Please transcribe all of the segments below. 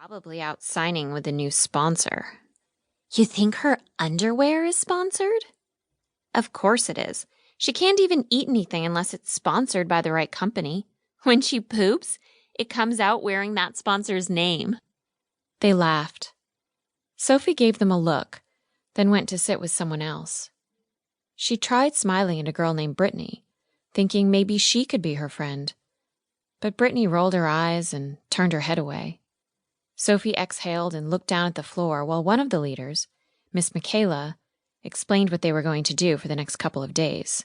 Probably out signing with a new sponsor. You think her underwear is sponsored? Of course it is. She can't even eat anything unless it's sponsored by the right company. When she poops, it comes out wearing that sponsor's name. They laughed. Sophie gave them a look, then went to sit with someone else. She tried smiling at a girl named Brittany, thinking maybe she could be her friend. But Brittany rolled her eyes and turned her head away. Sophie exhaled and looked down at the floor while one of the leaders, Miss Michaela, explained what they were going to do for the next couple of days.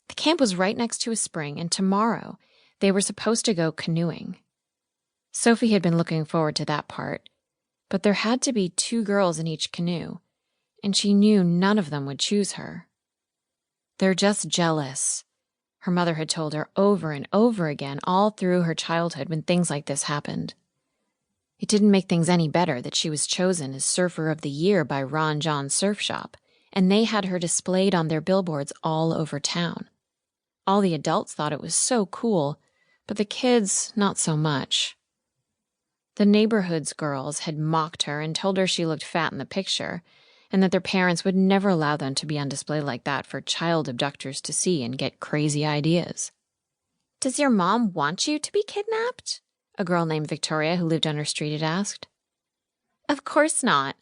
The camp was right next to a spring, and tomorrow they were supposed to go canoeing. Sophie had been looking forward to that part, but there had to be 2 girls in each canoe, and she knew none of them would choose her. They're just jealous, her mother had told her over and over again all through her childhood when things like this happened. It didn't make things any better that she was chosen as Surfer of the Year by Ron John's Surf Shop, and they had her displayed on their billboards all over town. All the adults thought it was so cool, but the kids, not so much. The neighborhood's girls had mocked her and told her she looked fat in the picture, and that their parents would never allow them to be on display like that for child abductors to see and get crazy ideas. "Does your mom want you to be kidnapped?" a girl named Victoria who lived on her street had asked. "Of course not,"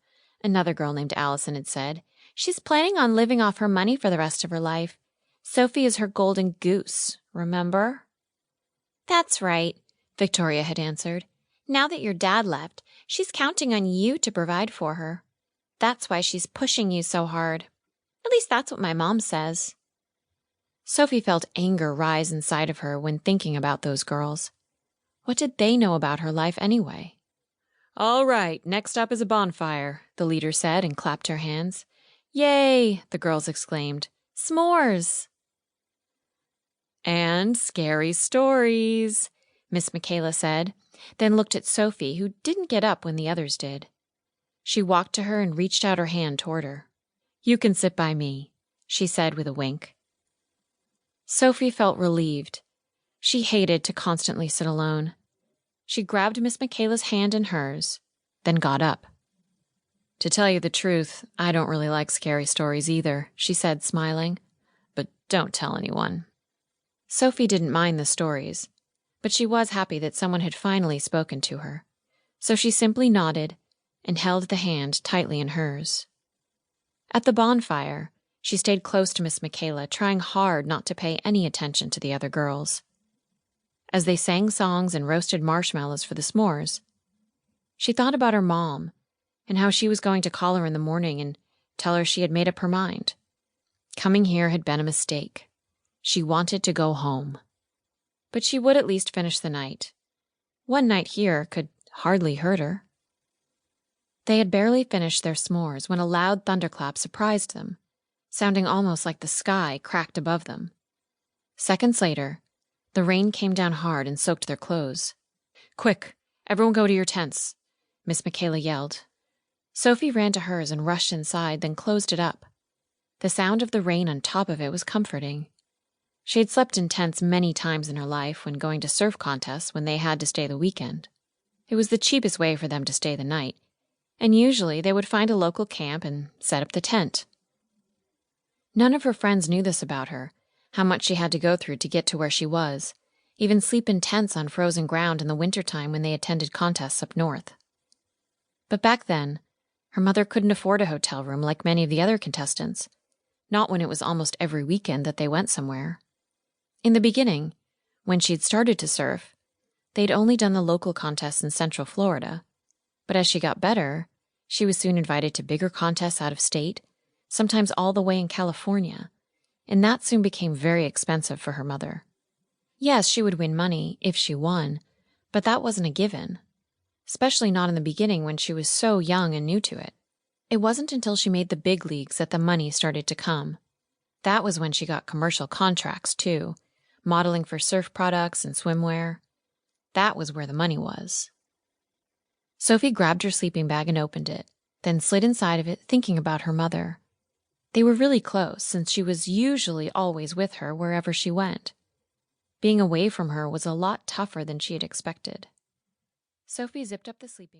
another girl named Allison had said. "She's planning on living off her money for the rest of her life. Sophie is her golden goose, remember?" "That's right," Victoria had answered. "Now that your dad left, she's counting on you to provide for her. That's why she's pushing you so hard. At least that's what my mom says." Sophie felt anger rise inside of her when thinking about those girls. What did they know about her life anyway? "All right, next up is a bonfire," the leader said and clapped her hands. "Yay!" the girls exclaimed. "S'mores!" "And scary stories," Miss Michaela said, then looked at Sophie, who didn't get up when the others did. She walked to her and reached out her hand toward her. "You can sit by me," she said with a wink. Sophie felt relieved. She hated to constantly sit alone. She grabbed Miss Michaela's hand in hers, then got up. "To tell you the truth, I don't really like scary stories either," she said, smiling. "But don't tell anyone." Sophie didn't mind the stories, but she was happy that someone had finally spoken to her, so she simply nodded and held the hand tightly in hers. At the bonfire, she stayed close to Miss Michaela, trying hard not to pay any attention to the other girls. As they sang songs and roasted marshmallows for the s'mores, she thought about her mom and how she was going to call her in the morning and tell her she had made up her mind. Coming here had been a mistake. She wanted to go home. But she would at least finish the night. One night here could hardly hurt her. They had barely finished their s'mores when a loud thunderclap surprised them, sounding almost like the sky cracked above them. Seconds later, the rain came down hard and soaked their clothes. "Quick, everyone go to your tents," Miss Michaela yelled. Sophie ran to hers and rushed inside, then closed it up. The sound of the rain on top of it was comforting. She had slept in tents many times in her life when going to surf contests when they had to stay the weekend. It was the cheapest way for them to stay the night, and usually they would find a local camp and set up the tent. None of her friends knew this about her, how much she had to go through to get to where she was, even sleep in tents on frozen ground in the wintertime when they attended contests up north. But back then, her mother couldn't afford a hotel room like many of the other contestants, not when it was almost every weekend that they went somewhere. In the beginning, when she'd started to surf, they'd only done the local contests in Central Florida, but as she got better, she was soon invited to bigger contests out of state, sometimes all the way in California, and that soon became very expensive for her mother. Yes, she would win money if she won, but that wasn't a given, especially not in the beginning when she was so young and new to it. It wasn't until she made the big leagues that the money started to come. That was when she got commercial contracts, too, modeling for surf products and swimwear. That was where the money was. Sophie grabbed her sleeping bag and opened it, then slid inside of it, thinking about her mother. They were really close, since she was usually always with her wherever she went. Being away from her was a lot tougher than she had expected. Sophie zipped up the sleeping bag.